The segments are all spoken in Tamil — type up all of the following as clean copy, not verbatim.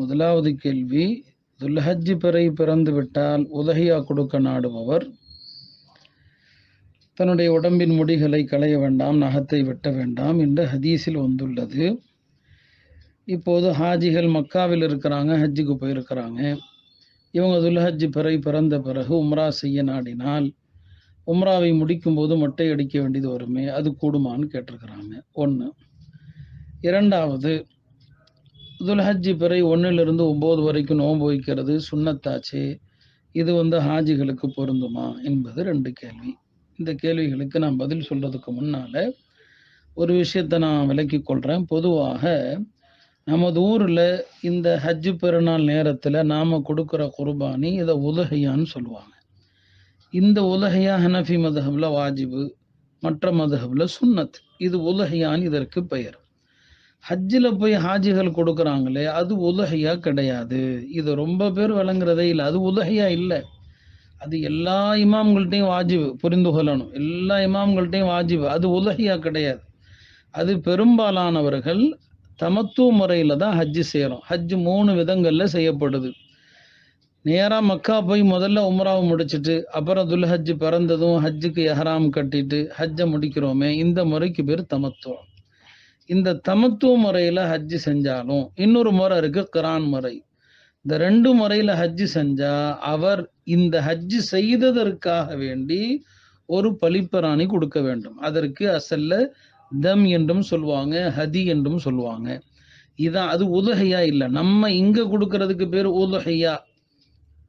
முதலாவது கேள்வி, துல்ஹஜ் பிறை பிறந்து விட்டால் உதஹியா கொடுக்க நாடுபவர் தன்னுடைய உடம்பின் முடிகளை களைய வேண்டாம், நகத்தை வெட்ட வேண்டாம் என்று ஹதீஸில் வந்துள்ளது. இப்போது ஹாஜிகள் மக்காவில் இருக்கிறாங்க, ஹஜ்ஜுக்கு போயிருக்கிறாங்க. இவங்க துல்ஹஜ் பிறை பிறந்த பிறகு உம்ரா செய்ய நாடினால் உம்ராவை முடிக்கும் போது மொட்டை அடிக்க வேண்டியது வருமே, அது கூடுமான்னு கேட்டிருக்கிறாங்க. ஒன்று. இரண்டாவது, துல்ஹஜ் பிறை 1லிருந்து 9 வரைக்கும் நோன்பு வைக்கிறது சுன்னத்தாச்சே, இது ஹாஜிகளுக்கு பொருந்துமா என்பது 2 கேள்வி. இந்த கேள்விகளுக்கு நான் பதில் சொல்றதுக்கு முன்னால ஒரு விஷயத்தை நான் விளக்கி கொள்றேன். பொதுவாக நமது ஊரில் இந்த ஹஜ்ஜு பெருநாள் நேரத்தில் நாம் கொடுக்குற குர்பானி இதை உலஹியான்னு சொல்லுவாங்க. இந்த உலஹியா ஹனஃபி மதுஹபில் வாஜிபு, மற்ற மதுஹபில் சுன்னத். இது உலஹியான்னு இதற்கு பெயர். ஹஜ்ஜில் போய் ஹாஜிகள் கொடுக்குறாங்களே, அது உலஹியா கிடையாது. இது ரொம்ப பேர் விளங்குறதே இல்லை. அது உலஹியா இல்லை. அது எல்லா இமாம்கள்ட்டையும் வாஜிபு, புரிந்து கொள்ளணும். எல்லா இமாம்கள்ட்டையும் வாஜிபு. அது உலஹியா கிடையாது. அது பெரும்பாலானவர்கள் தமத்து முறையில் தான் ஹஜ்ஜு செய்கிறோம். ஹஜ்ஜு 3 விதங்களில் செய்யப்படுது. நேராக மக்கா போய் முதல்ல உம்ராவை முடிச்சுட்டு அப்புறம் துல்ஹஜ் பிறந்ததும் ஹஜ்ஜுக்கு எஹ்ராம் கட்டிட்டு ஹஜ்ஜை முடிக்கிறோமே, இந்த முறைக்கு பேர் தமத்துவம். இந்த தமத்துவ முறையில் ஹஜ்ஜு செஞ்சாலும் இன்னொரு முறை இருக்கு, கிரான் முறை. இந்த 2 முறையில் ஹஜ்ஜு செஞ்சா அவர் இந்த ஹஜ்ஜு செய்ததற்காக வேண்டி ஒரு பலிப்பராணி கொடுக்க வேண்டும். அதற்கு அசல்ல தம் என்றும் சொல்லுவாங்க, ஹதி என்றும் சொல்லுவாங்க. இதான் அது உலஹியா இல்லை. நம்ம இங்க கொடுக்கறதுக்கு பேர் உலஹியா.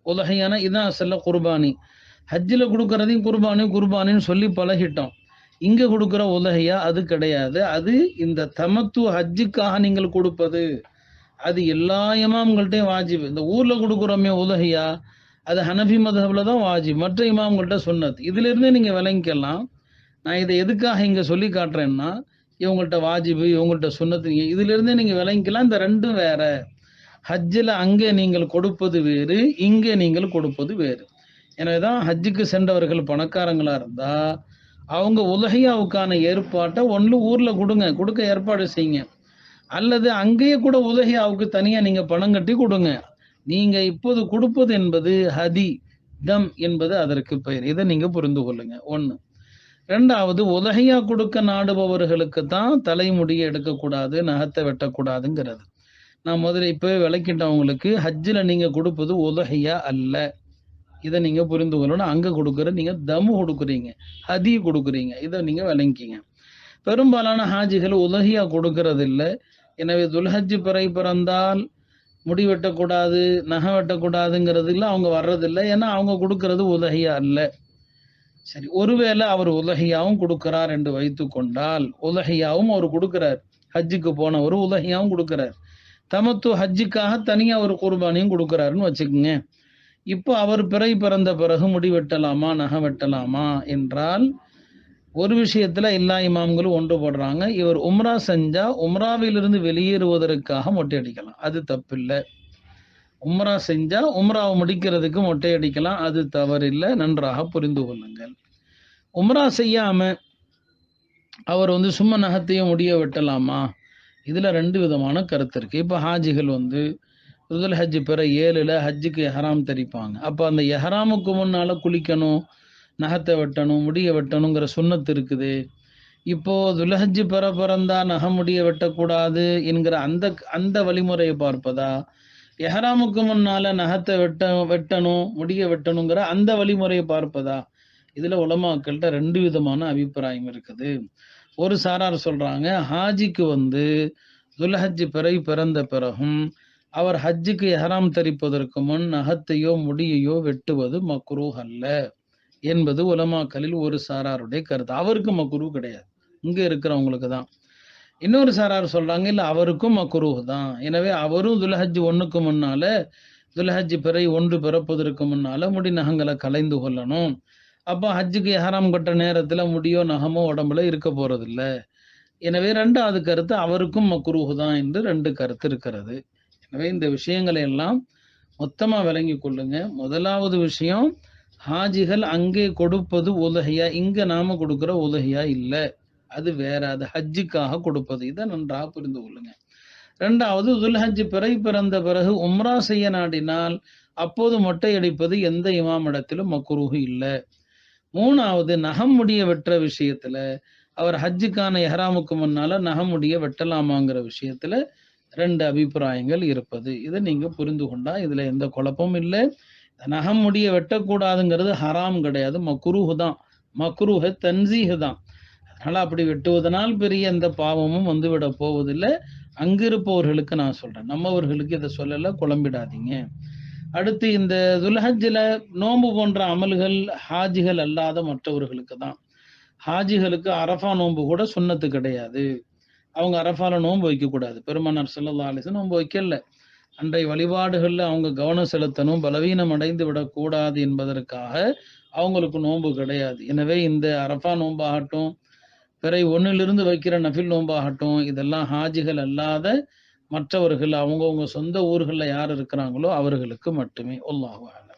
உலஹியானா இதான் அசல்ல குர்பானி. ஹஜ்ஜில் கொடுக்கறதையும் குர்பானின்னு சொல்லி பழகிட்டோம். இங்க கொடுக்குற உலஹியா அது கிடையாது. அது இந்த தமத்து ஹஜ்ஜுக்காக நீங்கள் கொடுப்பது. அது எல்லா இமாம்கள்ட்டையும் வாஜிப். இந்த ஊர்ல கொடுக்குறோமே உலஹியா, அது ஹனஃபி மதுஹபில் தான் வாஜிப், மற்ற இமாம்கள்ட்ட சுன்னத். இதுல இருந்தே நீங்க விளங்கிக்கலாம். நான் இதை எதுக்காக இங்க சொல்லி காட்டுறேன்னா, இவங்கள்ட்ட வாஜிபு, இவங்கள்ட்ட சுன்னத்து, இதுல இருந்தே நீங்க விளங்கிக்கலாம். இந்த 2ம் வேற. ஹஜ்ஜில் அங்கே நீங்கள் கொடுப்பது வேறு, இங்கே நீங்கள் கொடுப்பது வேறு. எனவேதான் ஹஜ்ஜுக்கு சென்றவர்கள் பணக்காரங்களா இருந்தா அவங்க உலஹியாவுக்கான ஏற்பாட்டை ஒன்று ஊர்ல கொடுக்க ஏற்பாடு செய்யுங்க. அல்லது அங்கேயே கூட உலஹியாவுக்கு தனியா நீங்க பணம் கட்டி கொடுங்க. நீங்க இப்போது கொடுப்பது என்பது ஹதி, தம் என்பது அதற்கு பெயர். இதை நீங்க புரிந்து கொள்ளுங்க. 1. 2வது, உலஹியா கொடுக்க நாடுபவர்களுக்கு தான் தலைமுடியை எடுக்கக்கூடாது, நகத்தை வெட்டக்கூடாதுங்கிறது. நான் முதல்ல இப்பவே விளக்கிட்டேன் உங்களுக்கு. ஹஜ்ஜில் நீங்க கொடுப்பது உலஹியா அல்ல. இதை நீங்க புரிந்து கொள்ளணும். அங்க கொடுக்குற நீங்க தமு கொடுக்குறீங்க, ஹதி கொடுக்குறீங்க. இதை நீங்க விளங்கிங்க. பெரும்பாலான ஹாஜிகள் உலஹியா கொடுக்கறது இல்லை. எனவே துல்ஹஜ் பிறை பிறந்தால் முடி வெட்டக்கூடாது, நகை வெட்டக்கூடாதுங்கிறதுல அவங்க வர்றதில்லை. ஏன்னா அவங்க கொடுக்கறது உலஹியா அல்ல. சரி, ஒருவேளை அவர் உலஹியாவும் கொடுக்கிறார் என்று வைத்து கொண்டால், உலஹியாவும் அவர் கொடுக்கிறார், ஹஜ்ஜுக்கு போனவர் உலஹியாவும் கொடுக்கிறார், தமத்து ஹஜ்ஜுக்காக தனியா ஒரு குர்பானியும் கொடுக்கிறாருன்னு வச்சுக்கோங்க. இப்போ அவர் பிறை பிறந்த பிறகு முடி வெட்டலாமா, நகை வெட்டலாமா என்றால், ஒரு விஷயத்துல எல்லா இமாம்களும் ஒன்றுபடுறாங்க. இவர் உம்ரா செஞ்சா உம்ராவிலிருந்து வெளியேறுவதற்காக மொட்டை அடிக்கலாம், அது தப்பில்லை. உம்ரா செஞ்சா உம்ராவை முடிக்கிறதுக்கு மொட்டை அடிக்கலாம், அது தவறில்லை. நன்றாக புரிந்து கொள்ளுங்கள். உம்ரா செய்யாம அவர் சும்மா நகத்தையும் முடிய வெட்டலாமா? இதுல 2 விதமான கருத்து இருக்கு. இப்ப ஹாஜிகள் துல் ஹஜ் பிற 7ல் ஹஜ்ஜுக்கு எஹ்ராம் தரிப்பாங்க. அப்ப அந்த எஹ்ராமுக்கு முன்னால குளிக்கணும், நகத்தை வெட்டணும், முடிய வெட்டணுங்கிற சுன்னத்து இருக்குது. இப்போ துல்ஹஜ் பிற பிறந்தா நகை முடிய வெட்டக்கூடாது என்கிற அந்த வழிமுறையை பார்ப்பதா, எஹ்ராமுக்கு முன்னால நகத்தை வெட்டணும், முடிய வெட்டணுங்கிற அந்த வழிமுறையை பார்ப்பதா? இதுல உலமாக்கள்கிட்ட 2 விதமான அபிப்பிராயம் இருக்குது. ஒரு சாரார் சொல்றாங்க, ஹாஜிக்கு துல்ஹஜ் பிறை பிறந்த பிறகும் அவர் ஹஜ்ஜுக்கு எஹ்ராம் தரிப்பதற்கு முன் நகத்தையோ முடியையோ வெட்டுவது மக்ரூஹ் அல்ல என்பது உலமாக்களில் ஒரு சாராருடைய கருத்து. அவருக்கு மக்ரூஹ் கிடையாது, இங்க இருக்கிறவங்களுக்கு தான். இன்னொரு சாரார் சொல்றாங்க, இல்ல அவருக்கும் மக்ரூஹ் தான். எனவே அவரும் துல்ஹஜ் 1க்கு முன்னால, துல்ஹஜ் பிறை 1 பிறப்பதற்கு முன்னால முடி நகங்களை கலைந்து கொள்ளணும். அப்போ ஹஜ்ஜுக்கு எஹ்ராம் கட்ட நேரத்துல முடியோ நகமோ உடம்புல இருக்க போறது இல்லை. எனவே 2வது கருத்து அவருக்கும் மக்ரூஹ் தான் என்று 2 கருத்து இருக்கிறது. எனவே இந்த விஷயங்களை எல்லாம் மொத்தமா விளங்கி கொள்ளுங்க. முதலாவது விஷயம், ஹாஜிகள் அங்கே கொடுப்பது உலஹியா, இங்க நாம கொடுக்கிற உலஹியா இல்லை, அது வேற, அது ஹஜ்ஜுக்காக கொடுப்பது. இதை நன்றாக புரிந்து கொள்ளுங்க. ரெண்டாவது துல்ஹஜ் பிறை பிறந்த பிறகு உம்ரா செய்ய நாடினால் அப்போது மொட்டை அடிப்பது எந்த இமாமிடத்திலும் மக்ரூஹ் இல்லை. மூணாவது நகம் முடிய வெட்டுற விஷயத்துல அவர் ஹஜ்ஜுக்கான எஹ்ராமுக்கு முன்னால நகம் முடிய வெட்டலாமாங்கிற விஷயத்துல ரெண்டு அபிப்பிராயங்கள் இருப்பது. இதை நீங்க புரிந்து கொண்டா இதுல எந்த குழப்பமும் இல்லை. நகம் முடிய வெட்டக்கூடாதுங்கிறது ஹராம் கிடையாது, மக்ரூஹ் தான். மக்ரூஹ் தன்சீஹ் தான். அதனால அப்படி வெட்டுவதனால் பெரிய எந்த பாவமும் வந்து விட போவதில்லை. அங்கிருப்பவர்களுக்கு நான் சொல்றேன், நம்மவர்களுக்கு இதை சொல்லல, குழம்பிடாதீங்க. அடுத்து இந்த துல்ஹஜ்ல நோன்பு போன்ற அமல்கள் ஹாஜிகள் அல்லாத மற்றவர்களுக்கு தான். ஹாஜிகளுக்கு அரஃபா நோன்பு கூட சுன்னத்து கிடையாது. அவங்க அரஃபால நோன்பு வைக்கக்கூடாது. பெருமானார் ஸல்லல்லாஹு அலைஹி வஸல்லம் நோன்பு வைக்கல. அன்றைய வழிபாடுகள்ல அவங்க கவனம் செலுத்தணும், பலவீனம் அடைந்து விடக்கூடாது என்பதற்காக அவங்களுக்கு நோன்பு கிடையாது. எனவே இந்த அரஃபா நோன்பாகட்டும், பிறை 1லிருந்து வைக்கிற நஃபில் நோன்பாகட்டும், இதெல்லாம் ஹாஜிகள் அல்லாத மற்றவர்கள் அவங்கவுங்க சொந்த ஊர்களில் யார் இருக்கிறாங்களோ அவர்களுக்கு மட்டுமே. அல்லாஹு அலம்.